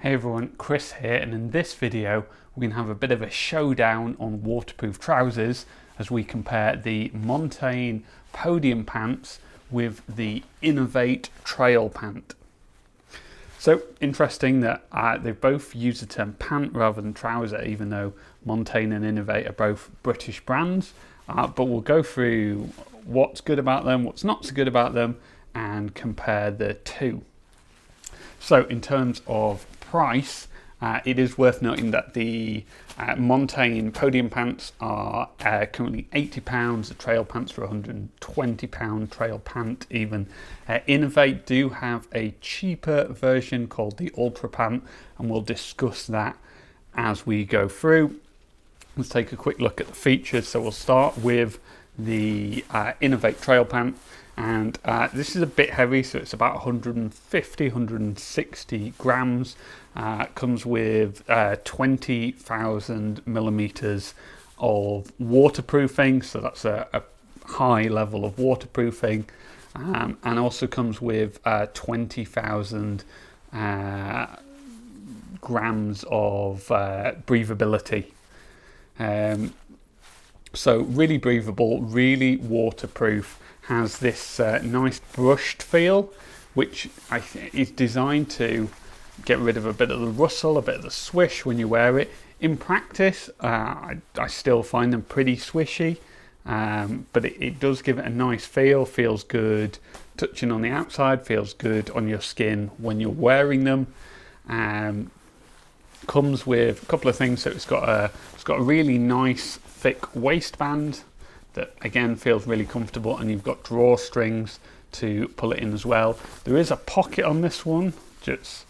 Hey everyone, Chris here, and in this video we're going to have a bit of a showdown on waterproof trousers as we compare the Montane Podium Pants with the Inov-8 Trail Pant. So interesting that they both use the term pant rather than trouser, even though Montane and Inov-8 are both British brands, but we'll go through what's good about them, what's not so good about them, and compare the two. So in terms of price, it is worth noting that the Montane Podium Pants are currently £80, the trail pants are £120, trail pant even. Inov-8 do have a cheaper version called the Ultrapant, and we'll discuss that as we go through. Let's take a quick look at the features. So we'll start with the Inov-8 Trail Pant. And this is a bit heavy, so it's about 160 grams. Comes with 20,000 millimeters of waterproofing, so that's a high level of waterproofing, and also comes with 20,000 grams of breathability. So really breathable, really waterproof. Has this nice brushed feel, which I think is designed to get rid of a bit of the rustle, a bit of the swish when you wear it. In practice, I still find them pretty swishy, but it does give it a nice feel, feels good touching on the outside, feels good on your skin when you're wearing them. Comes with a couple of things. So it's got a really nice thick waistband that again feels really comfortable, and you've got drawstrings to pull it in as well. There is a pocket on this one, just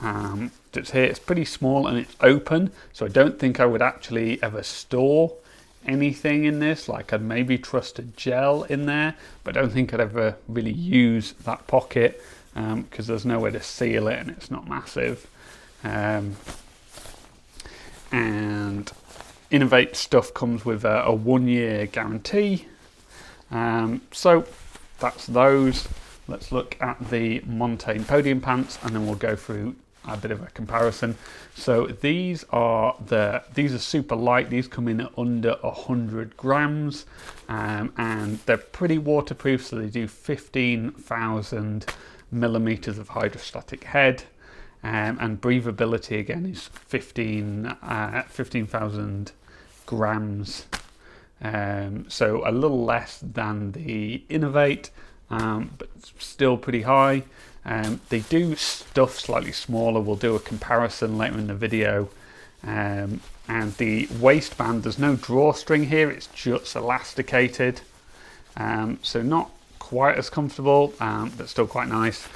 here. It's pretty small and it's open, so I don't think I would actually ever store anything in this. Like I'd maybe trust a gel in there, but I don't think I'd ever really use that pocket because there's nowhere to seal it and it's not massive. And Inov-8 stuff comes with a 1-year guarantee. So that's those. Let's look at the Montane Podium Pants and then we'll go through a bit of a comparison. So these are super light. These come in at under 100 grams, and they're pretty waterproof. So they do 15,000 millimeters of hydrostatic head. And breathability again is 15,000 grams, so a little less than the Inov-8, but still pretty high. They do stuff slightly smaller. We'll do a comparison later in the video. And the waistband, there's no drawstring here, it's just elasticated, so not quite as comfortable, but still quite nice.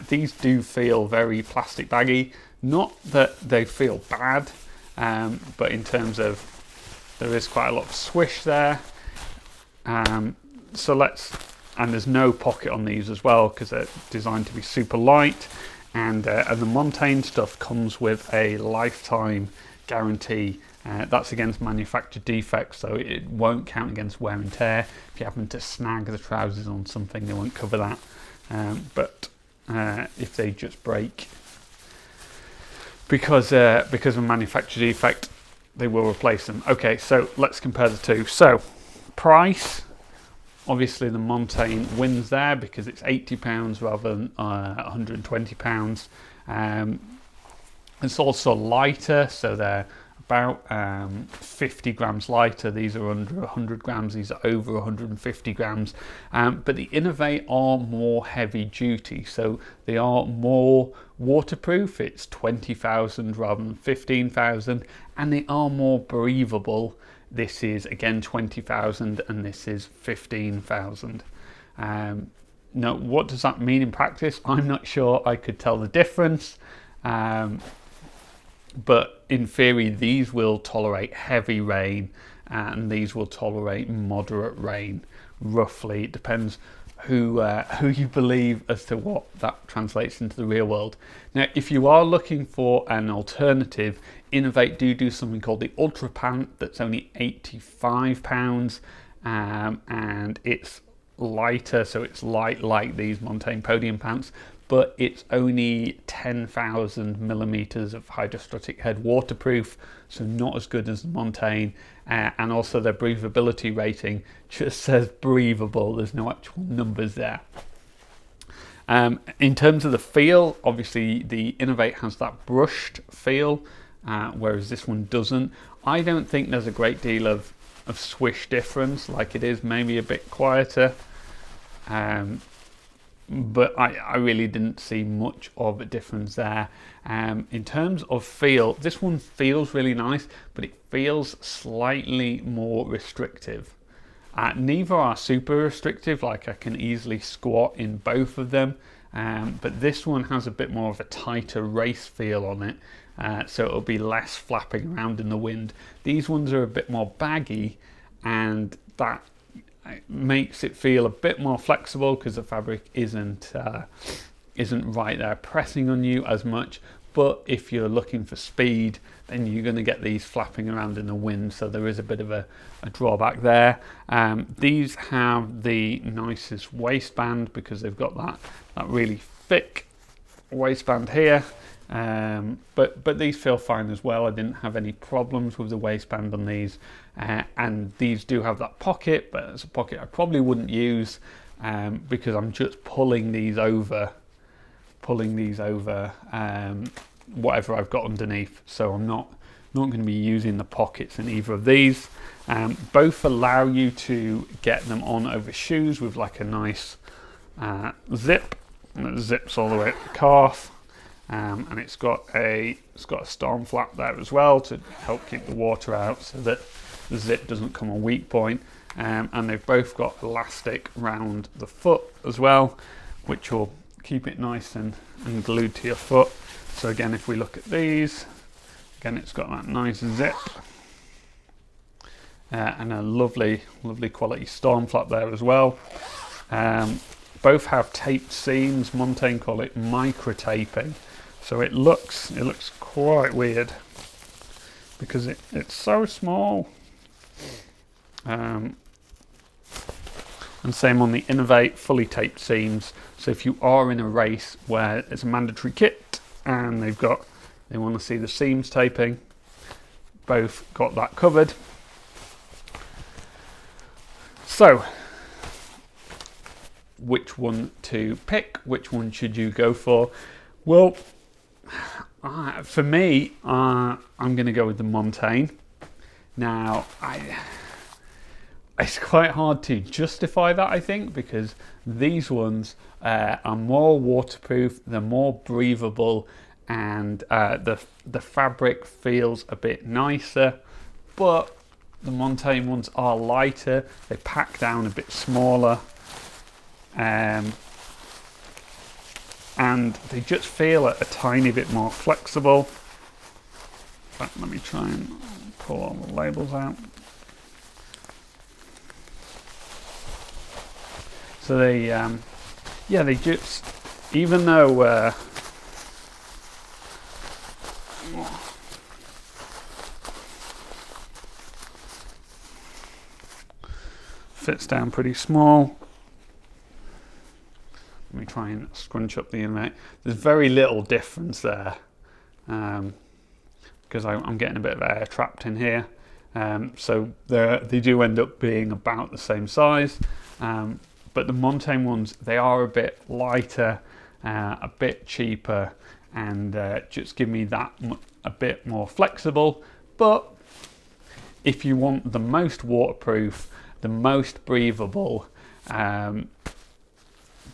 These do feel very plastic baggy. Not that they feel bad, but in terms of there is quite a lot of swish there. And there's no pocket on these as well because they're designed to be super light. And the Montane stuff comes with a lifetime guarantee. That's against manufacturer defects, so it won't count against wear and tear. If you happen to snag the trousers on something, they won't cover that. But if they just break because of a manufacturer defect, they will replace them. Okay, so let's compare the two. So price, obviously the Montane wins there because it's £80 rather than £120. It's also lighter, so they're about 50 grams lighter. These are under 100 grams, these are over 150 grams. But the Inov-8 are more heavy duty, so they are more waterproof. It's 20,000 rather than 15,000, and they are more breathable. This is again 20,000 and this is 15,000. Now, what does that mean in practice? I'm not sure I could tell the difference. But in theory, these will tolerate heavy rain and these will tolerate moderate rain, roughly. It depends who you believe as to what that translates into the real world. Now, if you are looking for an alternative, Inov-8 do something called the Ultrapant that's only £85, and it's lighter, so it's light like these Montane Podium Pants, but it's only 10,000 millimeters of hydrostatic head waterproof, so not as good as the Montane. And also their breathability rating just says breathable, there's no actual numbers there. In terms of the feel, obviously the Inov-8 has that brushed feel, whereas this one doesn't. I don't think there's a great deal of swish difference, like it is maybe a bit quieter. But I really didn't see much of a difference there. In terms of feel, this one feels really nice, but it feels slightly more restrictive. Neither are super restrictive, like I can easily squat in both of them, but this one has a bit more of a tighter race feel on it, so it'll be less flapping around in the wind. These ones are a bit more baggy, and that makes it feel a bit more flexible because the fabric isn't right there pressing on you as much. But if you're looking for speed, then you're going to get these flapping around in the wind, so there is a bit of a drawback there. These have the nicest waistband because they've got that really thick waistband here. But these feel fine as well. I didn't have any problems with the waistband on these, and these do have that pocket, but it's a pocket I probably wouldn't use because I'm just pulling these over whatever I've got underneath, so I'm not going to be using the pockets in either of these. Both allow you to get them on over shoes with like a nice zip, and it zips all the way up the calf. And it's got a storm flap there as well to help keep the water out so that the zip doesn't come a weak point. And they've both got elastic round the foot as well, which will keep it nice and glued to your foot. So again, if we look at these, again it's got that nice zip and a lovely quality storm flap there as well. Both have taped seams. Montane call it micro taping. So it looks quite weird because it's so small. And same on the Inov-8 fully taped seams. So if you are in a race where it's a mandatory kit and they want to see the seams taping, both got that covered. So which one to pick? Which one should you go for? Well, for me, I'm going to go with the Montane. Now, it's quite hard to justify that, I think, because these ones are more waterproof, they're more breathable, and the fabric feels a bit nicer. But the Montane ones are lighter, they pack down a bit smaller. And they just feel a tiny bit more flexible. In fact, let me try and pull all the labels out. So they just, even though fits down pretty small. Let me try and scrunch up the Inov-8. There's very little difference there because I'm getting a bit of air trapped in here. So they do end up being about the same size. But the Montane ones, they are a bit lighter, a bit cheaper, and just give me that a bit more flexible. But if you want the most waterproof, the most breathable,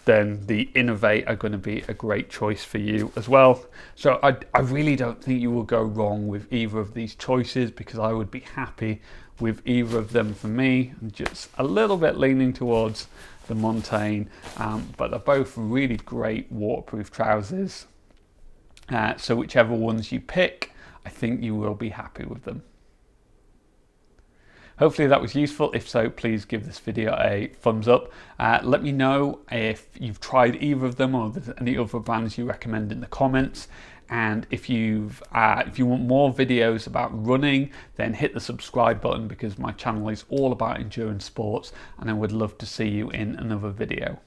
then the Inov-8 are going to be a great choice for you as well. So I really don't think you will go wrong with either of these choices because I would be happy with either of them for me. I'm just a little bit leaning towards the Montane, but they're both really great waterproof trousers. So whichever ones you pick, I think you will be happy with them. Hopefully that was useful. If so, please give this video a thumbs up. Let me know if you've tried either of them or there's any other brands you recommend in the comments. And if you want more videos about running, then hit the subscribe button because my channel is all about endurance sports and I would love to see you in another video.